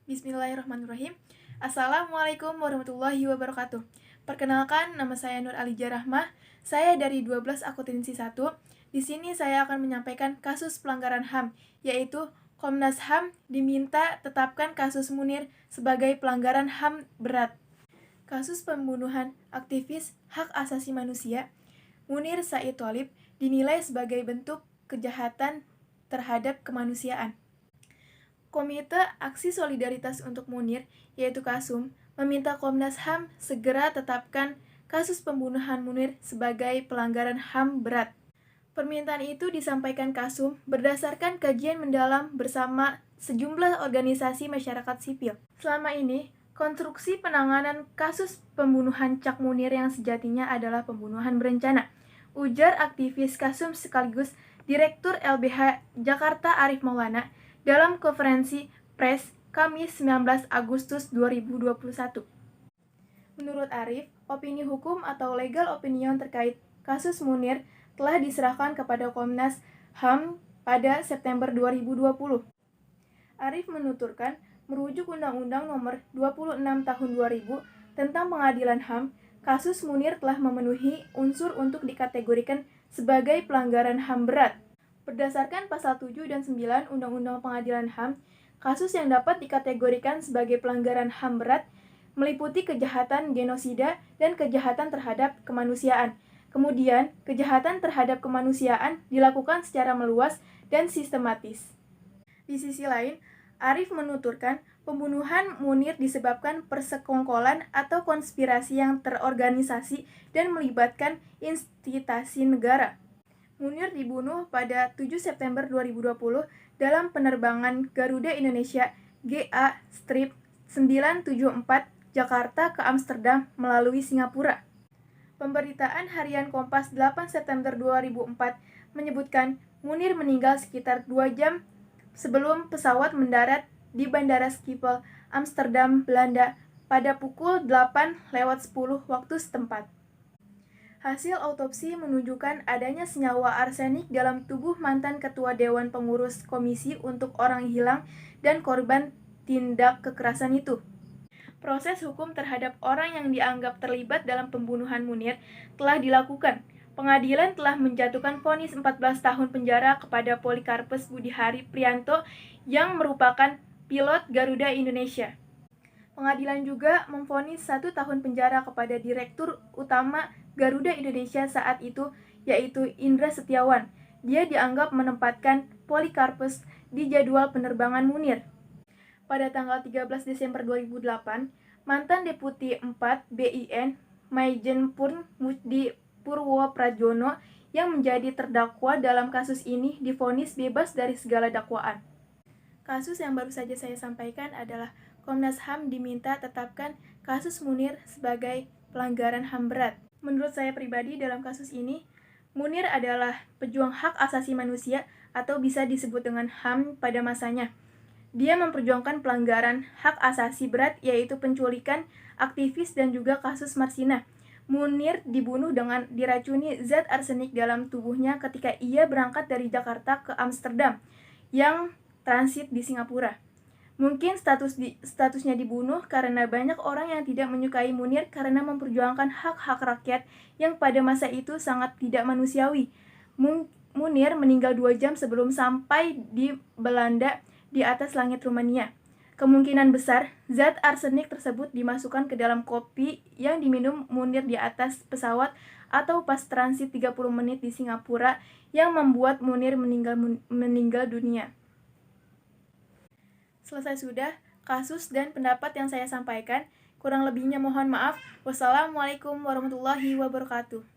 Bismillahirrahmanirrahim. Assalamualaikum warahmatullahi wabarakatuh. Perkenalkan, nama saya Nur Alijah Rahmah. Saya dari 12 Akuntansi 1. Di sini saya akan menyampaikan kasus pelanggaran HAM, yaitu Komnas HAM diminta tetapkan kasus Munir sebagai pelanggaran HAM berat. Kasus pembunuhan aktivis hak asasi manusia, Munir Said Tholib dinilai sebagai bentuk kejahatan terhadap kemanusiaan. Komite Aksi Solidaritas untuk Munir, yaitu KASUM, meminta Komnas HAM segera tetapkan kasus pembunuhan Munir sebagai pelanggaran HAM berat. Permintaan itu disampaikan KASUM berdasarkan kajian mendalam bersama sejumlah organisasi masyarakat sipil. Selama ini, konstruksi penanganan kasus pembunuhan Cak Munir yang sejatinya adalah pembunuhan berencana, ujar aktivis KASUM sekaligus Direktur LBH Jakarta Arif Maulana dalam konferensi pers Kamis 19 Agustus 2021. Menurut Arif, opini hukum atau legal opinion terkait kasus Munir telah diserahkan kepada Komnas HAM pada September 2020. Arif menuturkan, merujuk Undang-Undang Nomor 26 Tahun 2000 tentang Pengadilan HAM, kasus Munir telah memenuhi unsur untuk dikategorikan sebagai pelanggaran HAM berat. Berdasarkan pasal 7 dan 9 Undang-Undang Pengadilan HAM, kasus yang dapat dikategorikan sebagai pelanggaran HAM berat meliputi kejahatan genosida dan kejahatan terhadap kemanusiaan. Kemudian, kejahatan terhadap kemanusiaan dilakukan secara meluas dan sistematis. Di sisi lain, Arif menuturkan pembunuhan Munir disebabkan persekongkolan atau konspirasi yang terorganisasi dan melibatkan institusi negara. Munir dibunuh pada 7 September 2020 dalam penerbangan Garuda Indonesia GA-974 Jakarta ke Amsterdam melalui Singapura. Pemberitaan harian Kompas 8 September 2004 menyebutkan Munir meninggal sekitar 2 jam sebelum pesawat mendarat di Bandara Schiphol, Amsterdam, Belanda pada pukul 8:10 waktu setempat. Hasil autopsi menunjukkan adanya senyawa arsenik dalam tubuh mantan Ketua Dewan Pengurus Komisi untuk Orang Hilang dan korban tindak kekerasan itu. Proses hukum terhadap orang yang dianggap terlibat dalam pembunuhan Munir telah dilakukan. Pengadilan telah menjatuhkan vonis 14 tahun penjara kepada Polikarpus Budihari Prianto yang merupakan pilot Garuda Indonesia. Pengadilan juga memvonis 1 tahun penjara kepada Direktur Utama Garuda Indonesia saat itu, yaitu Indra Setiawan. Dia dianggap menempatkan Polikarpus di jadwal penerbangan Munir. Pada tanggal 13 Desember 2008, mantan Deputi 4 BIN Maijen Purmudi Purwoprajono yang menjadi terdakwa dalam kasus ini divonis bebas dari segala dakwaan. Kasus yang baru saja saya sampaikan adalah Komnas HAM diminta tetapkan kasus Munir sebagai pelanggaran HAM berat. Menurut saya pribadi dalam kasus ini, Munir adalah pejuang hak asasi manusia atau bisa disebut dengan HAM pada masanya. Dia memperjuangkan pelanggaran hak asasi berat yaitu penculikan aktivis dan juga kasus Marsina. Munir dibunuh dengan diracuni zat arsenik dalam tubuhnya ketika ia berangkat dari Jakarta ke Amsterdam yang transit di Singapura. Mungkin statusnya dibunuh karena banyak orang yang tidak menyukai Munir karena memperjuangkan hak-hak rakyat yang pada masa itu sangat tidak manusiawi. Munir meninggal 2 jam sebelum sampai di Belanda di atas langit Rumania. Kemungkinan besar, zat arsenik tersebut dimasukkan ke dalam kopi yang diminum Munir di atas pesawat atau pas transit 30 menit di Singapura yang membuat Munir meninggal dunia. Selesai sudah kasus dan pendapat yang saya sampaikan. Kurang lebihnya mohon maaf. Wassalamualaikum warahmatullahi wabarakatuh.